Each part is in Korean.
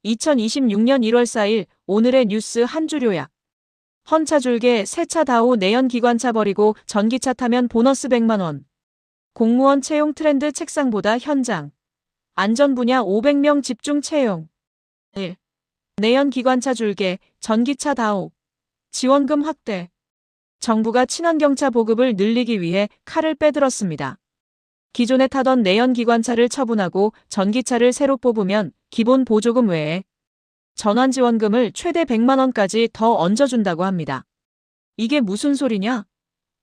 2026년 1월 4일 오늘의 뉴스 한 줄 요약. 헌차 줄게 새차 다오 내연 기관차 버리고 전기차 타면 보너스 100만 원. 공무원 채용 트렌드 책상보다 현장. 안전 분야 500명 집중 채용. 1. 내연 기관차 줄게 전기차 다오. 지원금 확대. 정부가 친환경차 보급을 늘리기 위해 칼을 빼들었습니다. 기존에 타던 내연 기관차를 처분하고 전기차를 새로 뽑으면 기본 보조금 외에 전환지원금을 최대 100만 원까지 더 얹어준다고 합니다. 이게 무슨 소리냐?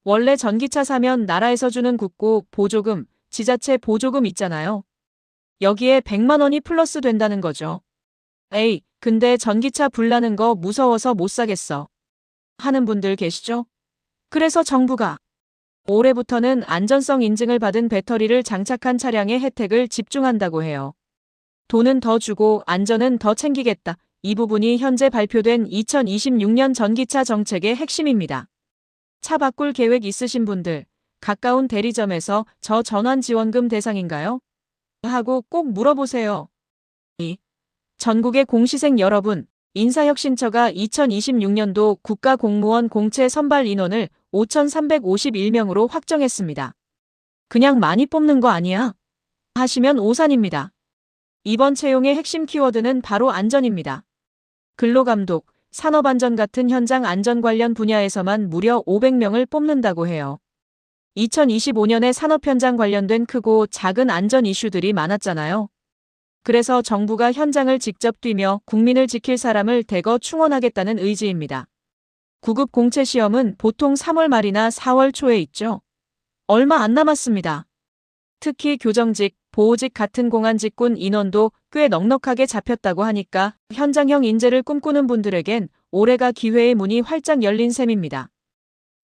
원래 전기차 사면 나라에서 주는 국고 보조금, 지자체 보조금 있잖아요. 여기에 100만 원이 플러스 된다는 거죠. 에이, 근데 전기차 불나는 거 무서워서 못 사겠어. 하는 분들 계시죠? 그래서 정부가 올해부터는 안전성 인증을 받은 배터리를 장착한 차량의 혜택을 집중한다고 해요. 돈은 더 주고 안전은 더 챙기겠다. 이 부분이 현재 발표된 2026년 전기차 정책의 핵심입니다. 차 바꿀 계획 있으신 분들, 가까운 대리점에서 저 전환지원금 대상인가요? 하고 꼭 물어보세요. 2. 전국의 공시생 여러분, 인사혁신처가 2026년도 국가공무원 공채 선발 인원을 5,351명으로 확정했습니다. 그냥 많이 뽑는 거 아니야? 하시면 오산입니다. 이번 채용의 핵심 키워드는 바로 안전입니다. 근로감독, 산업안전 같은 현장 안전 관련 분야에서만 무려 500명을 뽑는다고 해요. 2025년에 산업 현장 관련된 크고 작은 안전 이슈들이 많았잖아요. 그래서 정부가 현장을 직접 뛰며 국민을 지킬 사람을 대거 충원하겠다는 의지입니다. 구급 공채 시험은 보통 3월 말이나 4월 초에 있죠. 얼마 안 남았습니다. 특히 교정직, 보호직 같은 공안 직군 인원도 꽤 넉넉하게 잡혔다고 하니까 현장형 인재를 꿈꾸는 분들에겐 올해가 기회의 문이 활짝 열린 셈입니다.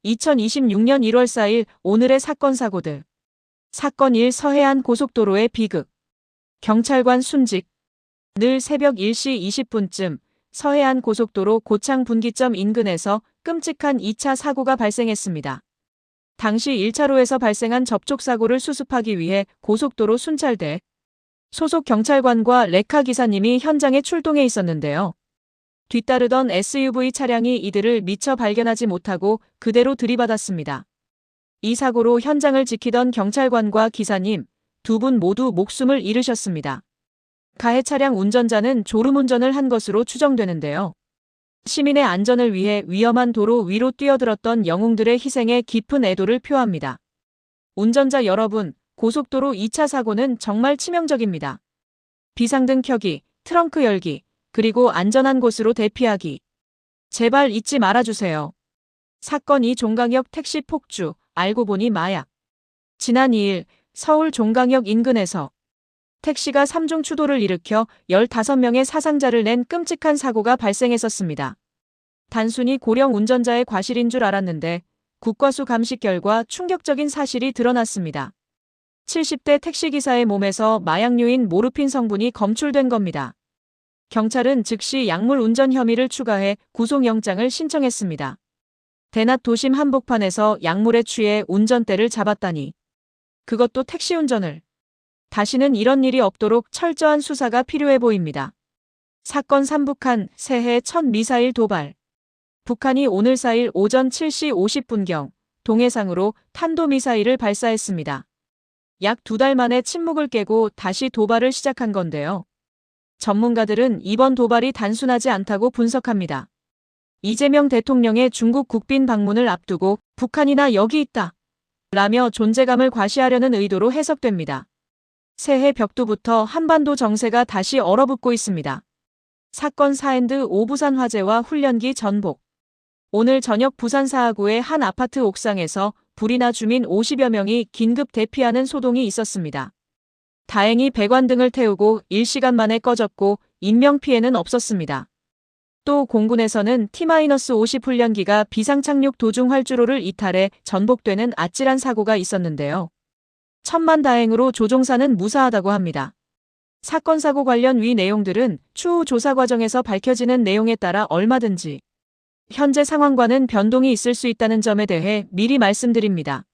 2026년 1월 4일 오늘의 사건 사고들. 사건 1 서해안 고속도로의 비극. 경찰관 순직. 늘 새벽 1시 20분쯤 서해안 고속도로 고창 분기점 인근에서 끔찍한 2차 사고가 발생했습니다. 당시 1차로에서 발생한 접촉사고를 수습하기 위해 고속도로 순찰대 소속 경찰관과 레카 기사님이 현장에 출동해 있었는데요. 뒤따르던 SUV 차량이 이들을 미처 발견하지 못하고 그대로 들이받았습니다. 이 사고로 현장을 지키던 경찰관과 기사님 두 분 모두 목숨을 잃으셨습니다. 가해 차량 운전자는 졸음운전을 한 것으로 추정되는데요. 시민의 안전을 위해 위험한 도로 위로 뛰어들었던 영웅들의 희생에 깊은 애도를 표합니다. 운전자 여러분, 고속도로 2차 사고는 정말 치명적입니다. 비상등 켜기, 트렁크 열기, 그리고 안전한 곳으로 대피하기. 제발 잊지 말아주세요. 사건 2 종강역 택시 폭주, 알고 보니 마약. 지난 2일 서울 종강역 인근에서 택시가 3중 추돌을 일으켜 15명의 사상자를 낸 끔찍한 사고가 발생했었습니다. 단순히 고령 운전자의 과실인 줄 알았는데 국과수 감식 결과 충격적인 사실이 드러났습니다. 70대 택시기사의 몸에서 마약류인 모르핀 성분이 검출된 겁니다. 경찰은 즉시 약물 운전 혐의를 추가해 구속영장을 신청했습니다. 대낮 도심 한복판에서 약물에 취해 운전대를 잡았다니. 그것도 택시 운전을. 다시는 이런 일이 없도록 철저한 수사가 필요해 보입니다. 사건 3 북한 새해 첫 미사일 도발. 북한이 오늘 4일 오전 7시 50분경 동해상으로 탄도미사일을 발사했습니다. 약 2달 만에 침묵을 깨고 다시 도발을 시작한 건데요. 전문가들은 이번 도발이 단순하지 않다고 분석합니다. 이재명 대통령의 중국 국빈 방문을 앞두고 북한이나 여기 있다 라며 존재감을 과시하려는 의도로 해석됩니다. 새해 벽두부터 한반도 정세가 다시 얼어붙고 있습니다. 사건 4엔드 5 부산 화재와 훈련기 전복. 오늘 저녁 부산 사하구의 한 아파트 옥상에서 불이 나 주민 50여 명이 긴급 대피하는 소동이 있었습니다. 다행히 배관등을 태우고 1시간 만에 꺼졌고 인명피해는 없었습니다. 또 공군에서는 T-50 훈련기가 비상착륙 도중 활주로를 이탈해 전복되는 아찔한 사고가 있었는데요. 천만다행으로 조종사는 무사하다고 합니다. 사건 사고 관련 위 내용들은 추후 조사 과정에서 밝혀지는 내용에 따라 얼마든지 현재 상황과는 변동이 있을 수 있다는 점에 대해 미리 말씀드립니다.